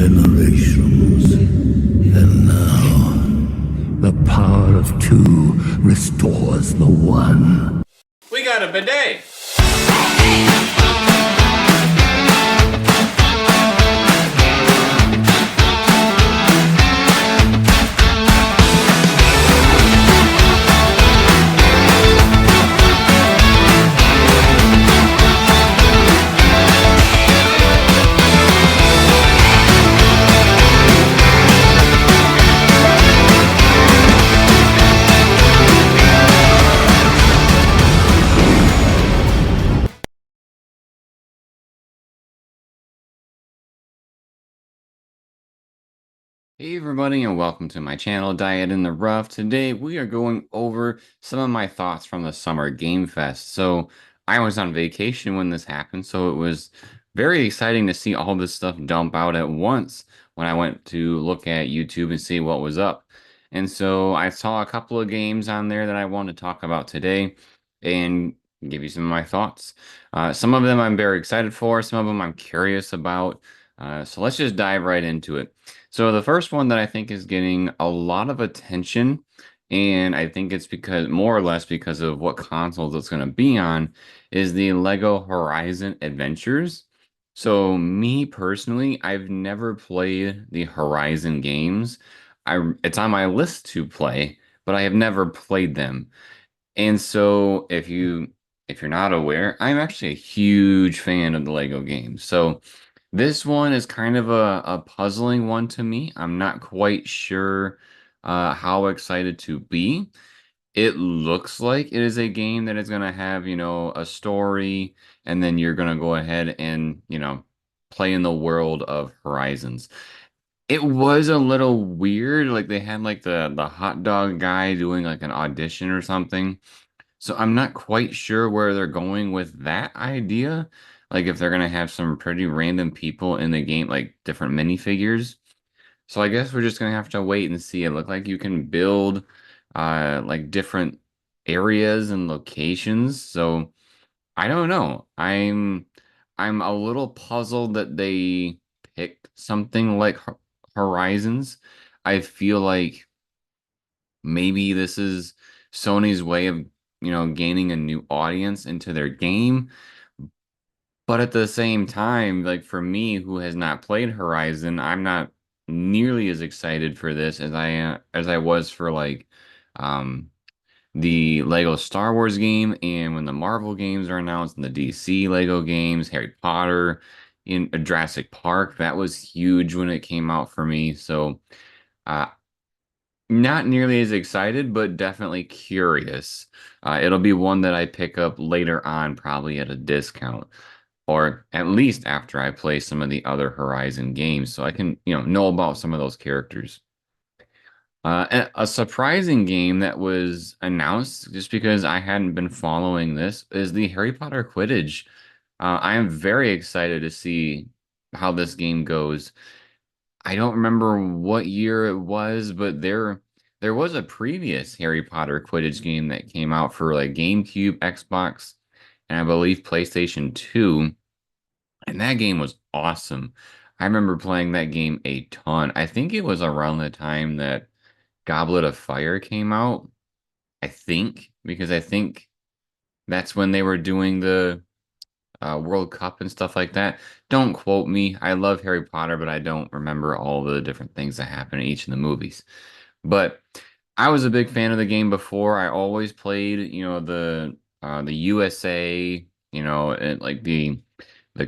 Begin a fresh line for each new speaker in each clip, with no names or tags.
generations. And now, the power of two restores the one.
We got a bidet! Hey everybody, and welcome to my channel, Dyad in the Rough. Today we are going over some of my thoughts from the Summer Game Fest. So I was on vacation when this happened, so it was very exciting to see all this stuff dump out at once when I went to look at YouTube and see what was up. And so I saw a couple of games on there that I want to talk about today and give you some of my thoughts. Some of them I'm very excited for, some of them I'm curious about. So let's just dive right into it. So the first one that I think is getting a lot of attention, and I think it's because more or less because of what consoles it's going to be on, is the Lego Horizon Adventures. So me personally, I've never played the Horizon games. It's on my list to play, but I have never played them. And so if you're not aware, I'm actually a huge fan of the Lego games. So this one is kind of a puzzling one to me. I'm not quite sure how excited to be. It looks like it is a game that is going to have, a story, and then you're going to go ahead and, play in the world of Horizons. It was a little weird, like they had like the hot dog guy doing like an audition or something. So I'm not quite sure where they're going with that idea. Like if they're gonna have some pretty random people in the game, like different minifigures. So I guess we're just gonna have to wait and see. It looked like you can build like different areas and locations. So I don't know. I'm a little puzzled that they picked something like Horizons. I feel like maybe this is Sony's way of, gaining a new audience into their game. But at the same time, like for me, who has not played Horizon, I'm not nearly as excited for this as I was for like um the Lego Star Wars game, and when the Marvel games are announced, and the DC Lego games, Harry Potter, in Jurassic Park, that was huge when it came out for me. So uh, not nearly as excited, but definitely curious. It'll be one that I pick up later on, probably at a discount, or at least after I play some of the other Horizon games, so I can, know about some of those characters. A surprising game that was announced just because I hadn't been following this is the Harry Potter Quidditch. I am very excited to see how this game goes. I don't remember what year it was, but there was a previous Harry Potter Quidditch game that came out for like GameCube, Xbox, and I believe PlayStation 2, and that game was awesome. I remember playing that game a ton. I think it was around the time that Goblet of Fire came out. I think because I think that's when they were doing the World Cup and stuff like that. Don't quote me. I love Harry Potter, but I don't remember all the different things that happen in each of the movies. But I was a big fan of the game before. I always played, the USA, and like the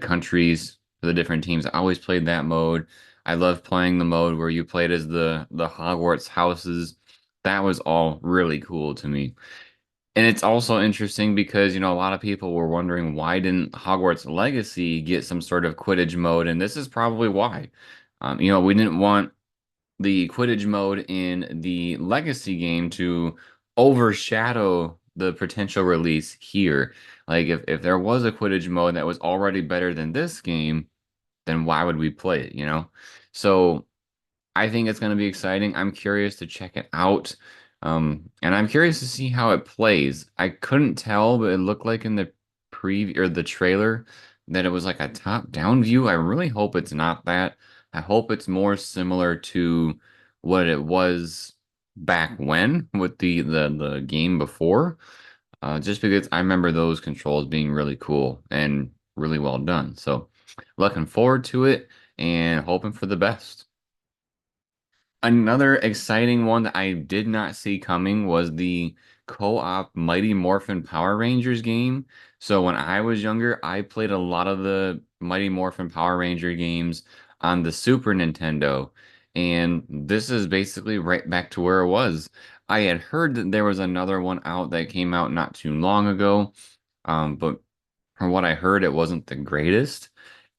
countries for the different teams. I always played that mode. I love playing the mode where you played as the Hogwarts houses. That was all really cool to me. And it's also interesting because, a lot of people were wondering why didn't Hogwarts Legacy get some sort of Quidditch mode, and this is probably why. We didn't want the Quidditch mode in the Legacy game to overshadow the potential release here. Like if there was a Quidditch mode that was already better than this game, then why would we play it, So I think it's going to be exciting. I'm curious to check it out. And I'm curious to see how it plays. I couldn't tell, but it looked like in the preview or the trailer that it was like a top-down view. I really hope it's not that. I hope it's more similar to what it was back when with the game before. Just because I remember those controls being really cool and really well done. So looking forward to it and hoping for the best. Another exciting one that I did not see coming was the co-op Mighty Morphin Power Rangers game. So when I was younger, I played a lot of the Mighty Morphin Power Ranger games on the Super Nintendo. And this is basically right back to where it was. I had heard that there was another one out that came out not too long ago. But from what I heard, it wasn't the greatest.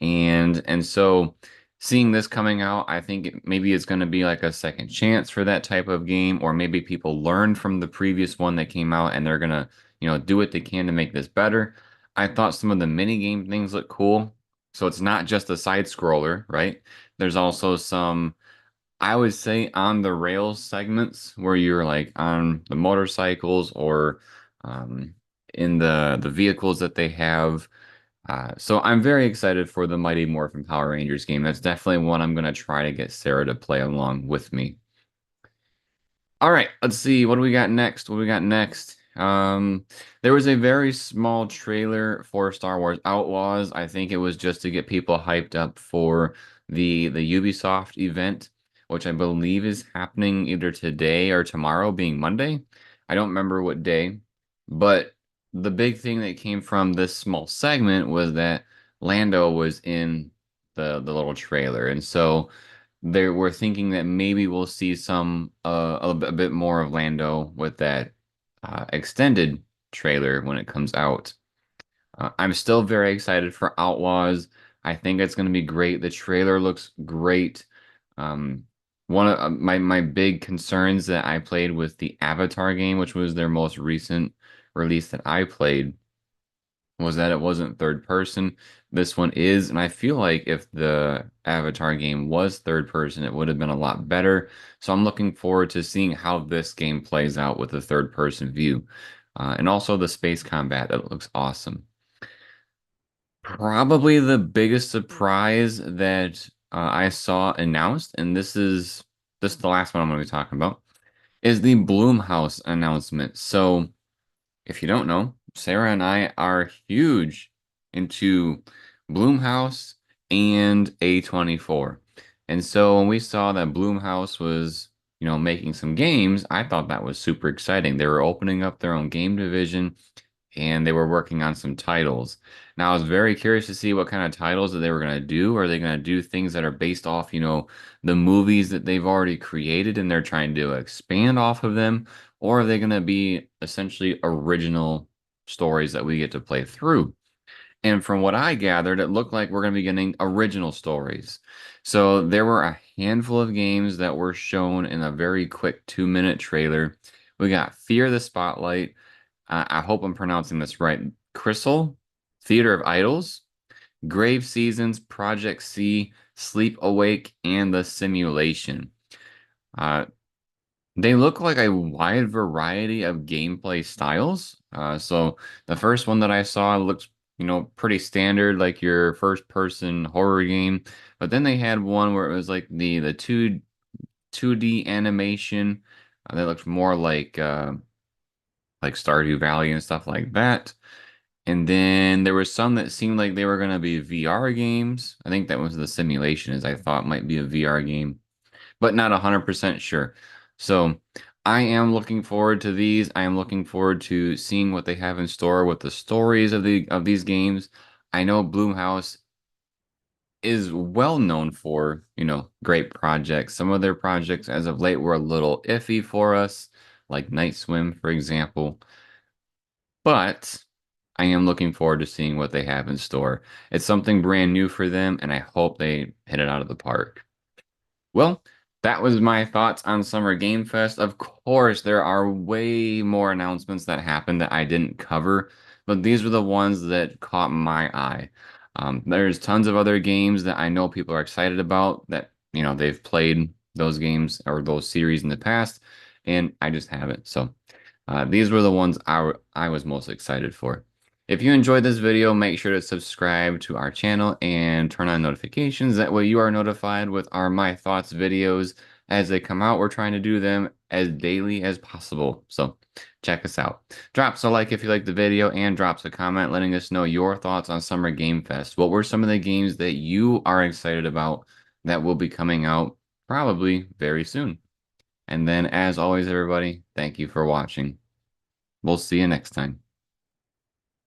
And so seeing this coming out, I think maybe it's going to be like a second chance for that type of game, or maybe people learned from the previous one that came out and they're gonna, do what they can to make this better. I thought some of the mini game things look cool. So it's not just a side scroller, right? There's also some, I would say, on the rails segments where you're like on the motorcycles or um, in the vehicles that they have. So I'm very excited for the Mighty Morphin Power Rangers game. That's definitely one I'm going to try to get Sarah to play along with me. All right, let's see. What do we got next? What do we got next? There was a very small trailer for Star Wars Outlaws. I think it was just to get people hyped up for the Ubisoft event, which I believe is happening either today or tomorrow, being Monday. I don't remember what day, but the big thing that came from this small segment was that Lando was in the little trailer, and so they were thinking that maybe we'll see some a bit more of Lando with that extended trailer when it comes out. I'm still very excited for Outlaws. I think it's going to be great. The trailer looks great. Um, one of my big concerns that I played with the Avatar game, which was their most recent release that I played, was that it wasn't third person. This one is, and I feel like if the Avatar game was third person, it would have been a lot better. So I'm looking forward to seeing how this game plays out with a third person view. And also the space combat, that looks awesome. Probably the biggest surprise that I saw announced, and this is the last one I'm going to be talking about, is the Bloomhouse announcement. So if you don't know, Sarah and I are huge into Bloomhouse and A24. And so when we saw that Bloomhouse was, making some games, I thought that was super exciting. They were opening up their own game division and they were working on some titles. Now, I was very curious to see what kind of titles that they were going to do. Are they going to do things that are based off, the movies that they've already created and they're trying to expand off of them? Or are they going to be essentially original stories that we get to play through? And from what I gathered, it looked like we're going to be getting original stories. So there were a handful of games that were shown in a very quick 2-minute trailer. We got Fear the Spotlight. I hope I'm pronouncing this right. Crystal, Theater of Idols, Grave Seasons, Project C, Sleep Awake, and The Simulation. Uh, they look like a wide variety of gameplay styles. So the first one that I saw looks, pretty standard, like your first-person horror game. But then they had one where it was like the 2D animation that looked more like Stardew Valley and stuff like that. And then there was some that seemed like they were going to be VR games. I think that was the simulation, as I thought might be a VR game, but not 100% sure. So I am looking forward to these. I am looking forward to seeing what they have in store with the stories of these games. I know Bloomhouse is well known for, great projects. Some of their projects as of late were a little iffy for us, like Night Swim, for example. But I am looking forward to seeing what they have in store. It's something brand new for them, and I hope they hit it out of the park. Well, that was my thoughts on Summer Game Fest. Of course, there are way more announcements that happened that I didn't cover, but these were the ones that caught my eye. There's tons of other games that I know people are excited about that, they've played those games or those series in the past, and I just haven't. So these were the ones I was most excited for. If you enjoyed this video, make sure to subscribe to our channel and turn on notifications. That way you are notified with our My Thoughts videos as they come out. We're trying to do them as daily as possible. So check us out. Drop us a like if you liked the video and drop us a comment letting us know your thoughts on Summer Game Fest. What were some of the games that you are excited about that will be coming out probably very soon? And then as always, everybody, thank you for watching. We'll see you next time.